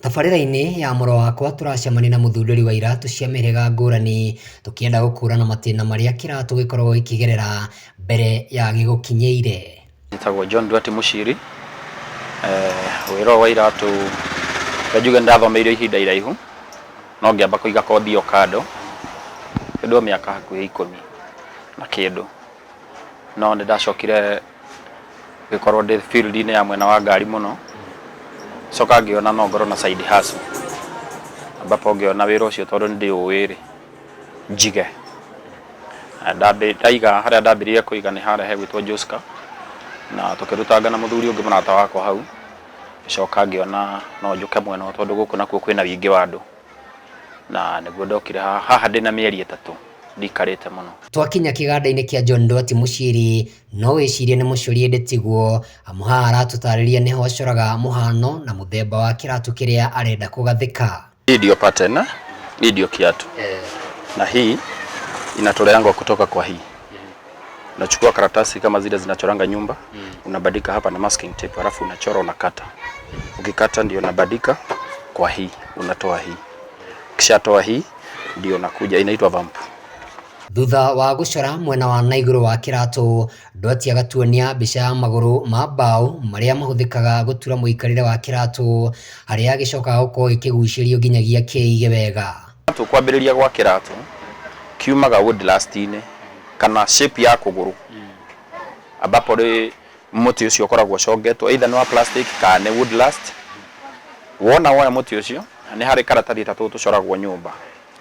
Tabarĩra-inĩ ya mũro wakwa tũracemania na mũthundũri wa iratũ cia mĩhĩrĩga ngũrani tũkĩenda gũkũrana mathĩna marĩa kĩratũ gĩkoragwo gĩkĩgerera mbere ya gĩgũkinyĩire. Nitagwo John Duarte Muchiri. Wĩra wa iratũ njuge ndathomeire ihinda iraihu no ngĩamba kũiga kothi yo kando kĩndũ mĩaka hakuhĩ 10 na kĩndũ no ndacokire gĩkorwo ndĩ field-inĩ ya mwena wa ngari mũno coka ngĩona no ngorwo na side hustle ambapo ngĩona wĩra ũcio tondũ ndĩ ũwĩrĩ njige ndaiga harĩa ndambĩrĩirie kũiga nĩ harĩa hegwĩtwo Joska na tũkĩrutanga na mũthuri ũngĩ mũrata wakwa hau coka ngĩona no njuke mwena tondũ gũkũ nakuo kwĩna wĩingĩ wa andũ na nĩguo ndokire haha ndĩna mĩeri 3 ndikarĩte mũno. Twakinya kĩganda-inĩ kĩa John Duarte Muchiri no wĩcirie nĩ mũcori endetigwo amu haha aratũtarĩria nĩho acoraga mũhano na mũthemba wa kĩratũ kĩrĩa arenda kũgathĩka. Hii ndio pattern, hii ndio kiatu. Na hii inatoleangwa kutoka kwa hii. Unachukua karatasi kama zile zinachoranga nyumba, unabadika hapa na masking tape, halafu unachora unakata. Ukikata ndio unabadika kwa hii, unatoa hii. Kisha toa hii ndio nakuja inaitwa vamp. Thutha wa gũcora mwena wa na igũrũ wa kĩratũ, Duarte agatuonia mbica ya magũrũ ma mbaũ marĩa mahũthĩkaga gũtura mũikarĩre wa kĩratũ harĩa gĩcokaga gũkorwo gĩkĩgucĩrio nginyagia kĩige wega. Kwambĩrĩria gwa kĩratũ kiumaga wood last-inĩ kana shape ya kũgũrũ ambapo mũtĩ ũcio ũkoragwo ũcongetwo either nĩ wa plastic kana nĩ wood last. Wona mũtĩ ũcio nĩ harĩ karatathi tatũ tũcoragwo nyũmba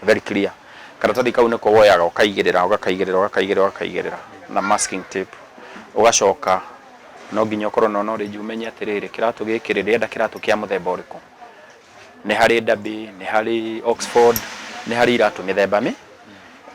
very clear. Karatathi kau nĩko woyaga ũkaigĩrĩra na masking tape ũgacoka no nginya ũkorwo na knowledge umenye atĩrĩrĩ kĩratũ gĩkĩ rĩrĩenda kĩratũ kĩa mũthemba ũrĩkũ. Nĩ harĩ Derby, nĩ harĩ Oxford, nĩ harĩ iratũ mĩthemba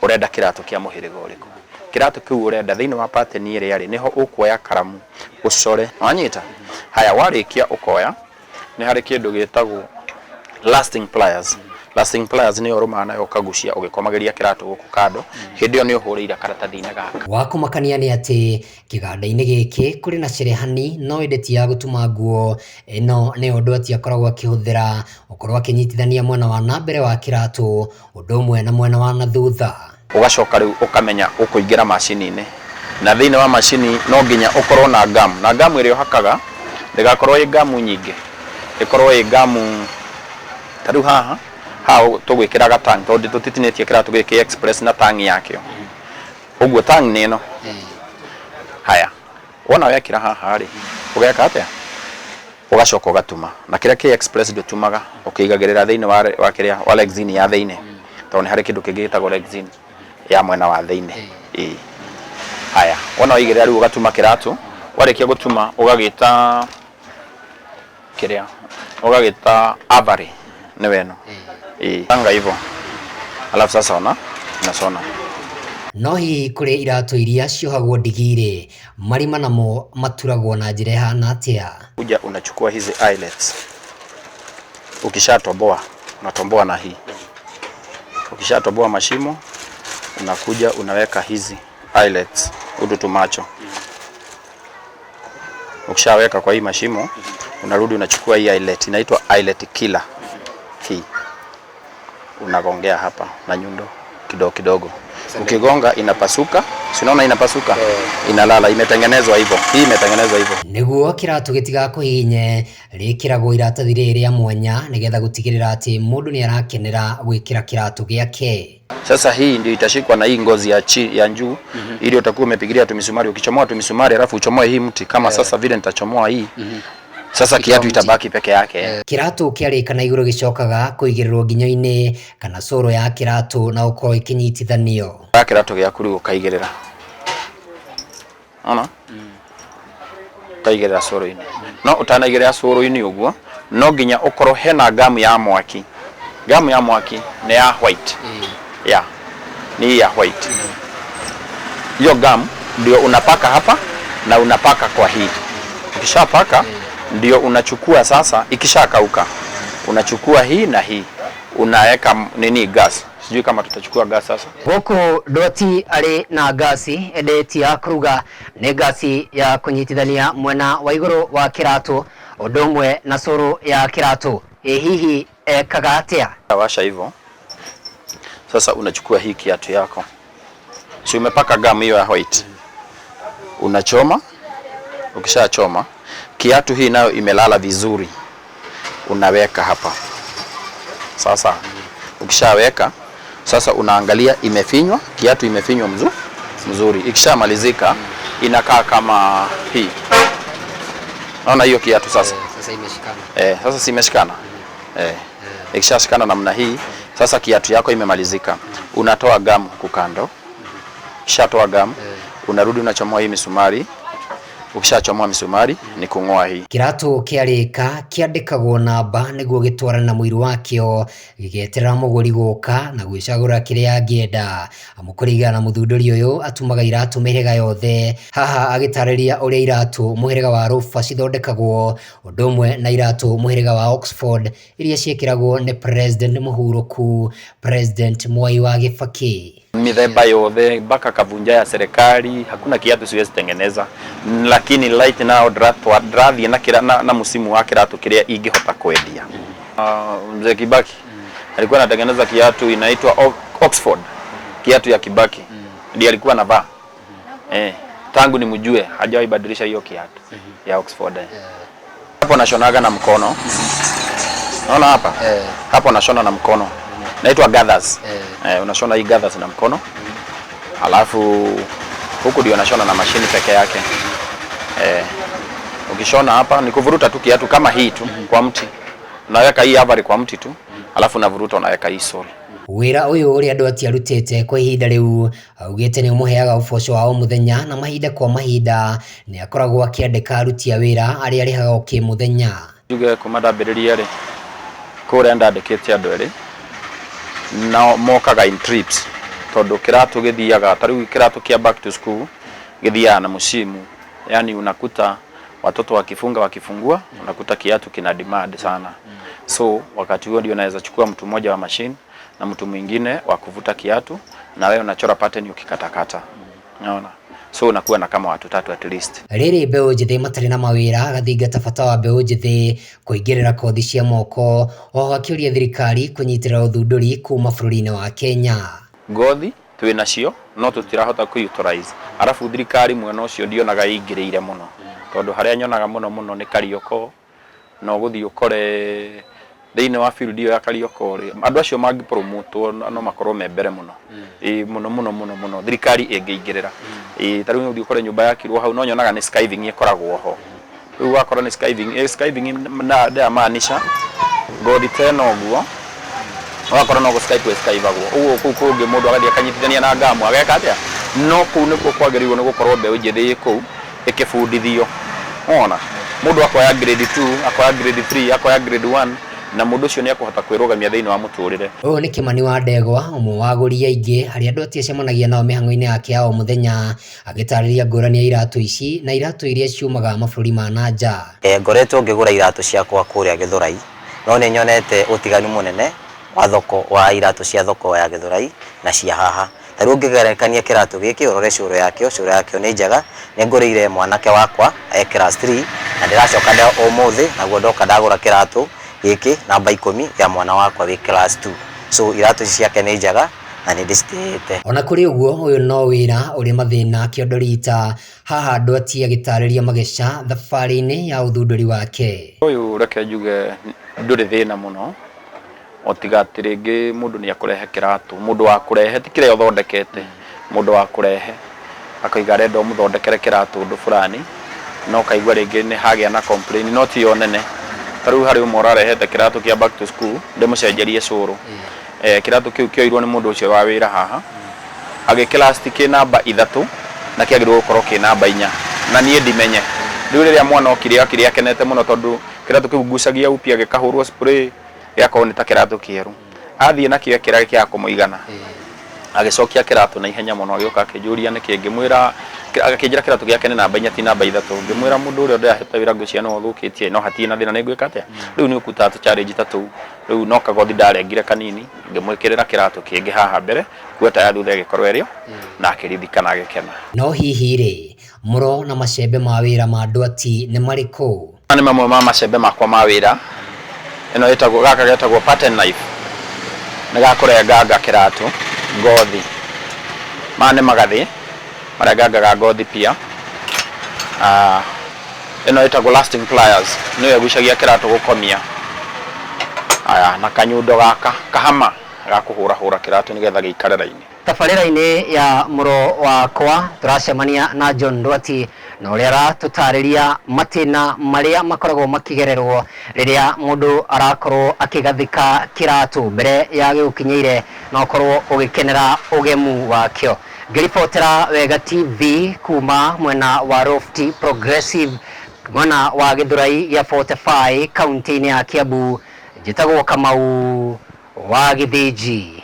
ũrenda kĩratũ kĩa mũhĩrĩga ũrĩkũ. Kĩratũ kĩu ũrenda thĩinĩ wa pattern ĩrĩa yarĩ niho ũkuoya karamu ũcore wanyita. Haya warĩkia ũkoya nĩ harĩ kĩndũ gĩtagwo lasting pliers. Lasting pliers nĩ ũrũmaga nayo ũkagucia ũgĩkomagĩria kĩratũ gũkũ kando hĩndĩ ĩyo nĩ ũhũrĩire karatathi-inĩ gaka. Wa kũmakania nĩ atĩ kĩganda-inĩ gĩkĩ kũrĩ na cerehani no ĩndĩ ti ya gũtuma nguo, ĩno nĩyo Duarte akoragwo akĩhũthĩra gũkorwo akĩnyitithania mwena wa na mbere wa kĩratũ ũndũ ũmwe na mwena wa na thutha. Ũgacoka rĩu ũkamenya ũkũingĩra macini-inĩ na thĩinĩ wa macini no nginya ũkorwo na gamu na gamu ĩrĩa ũhakaga ndĩgakorwo ĩ gamu nyingĩ ĩkorwo ĩ gamu ta rĩu haha tũgwĩkĩra gatang tondũ tũtitinĩtie kĩratũ gĩkĩ express na tang yakĩo ũguo tang nĩ ĩno. Haya wona wekĩra haha rĩ ũgeka atĩa ũgacoka ũgatuma na kĩrĩa kĩ express ndũtumaga ũkĩigagĩrĩra thĩinĩ wa kĩrĩa wa lexini ya thĩinĩ tondũ nĩ harĩ kĩndũ kĩngĩ gĩtagwo lexini ya mwena wa thĩinĩ. Haya wona waigĩrĩra rĩu ũgatuma kĩratũ warĩkia gũtuma ũgagĩta kĩrĩa ũgagĩta avari nĩ weno anga hivyo alafu sasa unasona. No hihi kũrĩ iratũ iria ciohagwo ndigirĩ marima namo maturagwo na njĩra ihana atĩa? Kuja unachukua hizi eyelets ukishatoboa unatomboa na hii ukishatoboa mashimo unakuja unaweka hizi eyelets udutu macho. Ukishaweka kwa hii mashimo unarudi unachukua hii eyelet inaitwa eyelet killer hii unagongea hapa na nyundo kidogo kidogo. Ukigonga inapasuka, si unaona inapasuka? Inalala, imetengenezwa hivyo. Hii imetengenezwa hivyo. Nĩguo kĩratũ gĩtigakuhinye rĩkĩragwo iratathi rĩrĩa mwanya nĩgetha gũtigĩrĩra atĩ mũndũ nĩ arakenera gwĩkĩra kĩratũ gĩake. Sasa hii ndio itashikwa na hii ngozi ya juu ili utakuwa umepigilia tumisumari. Ukichomoa tumisumari alafu uchomoe hii mti kama sasa vile nitachomoa hii. Sasa kiatu itabaki peke yake. Kĩratũ kĩarĩkana igũrũ gĩcokaga kũigĩrĩrwo nginyo-inĩ kana coro ya kĩratũ na gũkorwo ĩkĩnyitithanio. Kĩratũ gĩaku rĩu ũkaigĩrĩra. Ona? Ũkaigĩrĩra coro-inĩ. No ũtanaigĩrĩra coro-inĩ ũguo no nginya ũkorwo hena gamu ya mwaki. Gamu ya mwaki nĩ ya white. Yeah. Ni ya white. Hiyo gamu ndio unapaka hapa na unapaka kwa hii. Ukishapaka ndio unachukua sasa ikishakauka unachukua hii na hii unaweka gas. Sijui kama tutachukua gas sasa. Gũkũ Duarte arĩ na gasi ĩndĩ ya kũruga nĩ gasi ya kũnyitithania mwena wa igũrũ wa kĩratũ ũndũ ũmwe na coro ya kĩratũ. hihi ekaga atia? Washa hivyo. Sasa unachukua hii kiatu yako. Si umepaka gamu hiyo ya white. Unachoma. Ukishachoma, kiatu hii nayo imelala vizuri. Unaweka hapa. Sasa ukishaweka, sasa unaangalia imefinywa, kiatu imefinywa mzuri. Ikishamalizika inakaa kama hii. Naona hiyo kiatu sasa. Sasa imeshikana. Sasa si imeshikana. Ikishashikana namna hii, sasa kiatu yako imemalizika. Unatoa gamu kukando. Ukishatoa gamu, unarudi unachomoa hii misumari. Ukishachomoa misumari ni kung'oa hii. Kirato kiarika kiandikagwo namba niguo gitwarana na muiru wakio gigeterera muguri guka na gwicagura kiria angienda. Amukuriga na muthunduri uyu atumaga iratu mihirega yothe. Haha agitariria uria iratu muhirega wa Loafer cithondekagwo undu umwe na iratu muhirega wa Oxford iria ciekiragwo ni President muhuruku President Mwai wa Kibaki. Mithemba yothe mpaka kavunja ya serikali, hakuna kiatu siwezi tengeneza, lakini light now drathi na msimu wa kiratu kiria ingehota kwendia. Mzee Kibaki alikuwa anatengeneza kiatu inaitwa Oxford, kiatu ya Kibaki ndiye alikuwa anavaa. Tangu nimjue hajawahi badilisha hiyo kiatu ya Oxford. Hapo nashonaga na mkono. Unaona hapa? Hapo nashona na mkono. Naitwa gathers. Unashona hii gathers na mkono. Alafu huku ndio nashona na mashini peke yake. Ukishona hapa ni kuvuruta tu kiatu kama hii tu kwa mti. Unaweka hii avari kwa mti tu. Alafu unavuruta unaweka hii sole. Wira uyu uri andu atiarutite kwa ihinda riu augite ni umuheaga uboco wa o muthenya na mahinda kwa mahinda ni akoragwo akiandika aruti a wira aria arihaga o ki muthenya. Juge kumadambiriria ri kuria ndandikite andu eri na mokaga in trips tondu kiratu githiaga tariu kiratu kia back to school githiaga na msimu, yani unakuta watoto wakifungua unakuta kiatu kina demand sana. So wakati huo ndio naweza chukua mtu mmoja wa machine na mtu mwingine wa kuvuta kiatu na wewe unachora pattern ukikatakata. Unaona? So unakuwa na kama watu 3 at least. Riri mbeu njithi matari na mawira gathingata bata wa mbeu njithi kuingirira kothi cia moko oho akiuria thirikari kunyitirira uthunduri kuma bururi-ini wa Kenya. Ngothi twina cio no tutirahota ku-utilize. Arafu thirikari mwena ucio ndionaga ingiriire muno tondu haria nyonaga muno ni Karioko no guthii ukore thiini wa field iyo ya Karioko andu acio mangi promote no makorwo me mbere muno muno thirikari ingiingirira tariu uthii ukore nyumba yakirwo hau no nyonaga ni skiving ikoragwo ho riu wakora ni skiving na maanisha ngothi teno guo wakora no skivagwo uguo kungi mundu agathii akanyitithania na ngamu ageka atia no kuu nikuo kwagiriirwo ni gukorwo mbeu njithi kuu ikibundithio. Ona mundu akoya grade 2 akoya grade 3 akoya grade 1 na mundu ucio ni akuhota kwirugamia thiini wa muturire. Uyu ni Kimani wa Ndegwa umwe wa aguri aingi hari andu atiacemanagia nao mihango-ini yake ya o muthenya agitariria ngurani ya iratu ici na iratu iria ciumaga mabururi ma nanja. Ngoretwo ngigura iratu ciakwa kuria Githurai no ni nyonete utiganu munene wa thoko wa iratu cia thoko ya Githurai na cia haha. Tariu ngigerekania kiratu giki urore curo yakio ni njega ni ngurire mwanake wakwa class 3 na ndiracoka nda umuthi naguo ndoka ndagura kiratu giki namba 10 ya mwana wakwa wi class 2. So iratu ciake ni njega na ni ndicitite. Ona kuri uguo uyu no wira uri mathina kiondorita haha andu atia gitariria mageca thabari-ini ya uthunduri wake. Uyu reke njuge nduri thina muno otigati ringi mundu ni akurehe kiratu mundu wa kurehe tikire uthondekete mundu wa kurehe akaiga rendo muthondekere kiratu undu fulani no kaigwa ringi ni hagia na complain no ti onene tariu hari umora rehete kiratu kia back to school ndimucenjerie curu kiratu kiu kioirwo ni mundu ucio wa wira haha agikirasti ki namba 3 na kiagirwo gukorwo ki namba 4 na nie ndimenye riu riria mwana okiria akenete muno tondu kiratu kiu ngucagia upia gikahurwo spray yako ni ta kiratu kieru athie na kio kira kia kumuigana agicokia kiratu na ihenya muno agioka akijuria ni kingimwira akijira kiratu giake ni namba 4 ti namba 3 ngimwira mundu uria ndahete wira ngucia no thukitie no hatina thina ni gwika atia riu ni ukuta tu challenge tatu riu no kagothi ndarengire kanini ngimwikirira kiratu kingi haha mbere kweta ya thutha gikorwo erio na akirithikana agikena. No hihi ri muro na macembe ma wira ma andu ati ni mariku? Ni mamwe ma macembe makwa ma wira ino itagwo gaka getagwo pattern knife nĩgakũrengaga kĩratũ ngothi mane magathĩ marengangaga ngothi pia. Ino itagwo lasting pliers nĩyo ĩgucagia kĩratũ gũkomia. Na kanyundo gaka kahama gakũhũrahũra kĩratũ nĩgetha gĩikare raini. Tabarĩra-inĩ ya mũro wakwa turacemania na John Ndwati na ũrĩa aratũtarĩria matĩna marĩa makoragwo makĩgererwo rĩrĩa mũndũ arakorwo akĩgathĩka kĩratũ mbere ya gĩgũkinyĩire na ũkorwo ũgĩkenera ũgemu wakĩo. Ngĩribotera Wega TV kuma mwena wa Lofty Progressive mwena wa Gĩthũrai gĩa 45 kaunti-inĩ ya Kiambu, njĩtagwo Kamau wa Gĩthĩnji.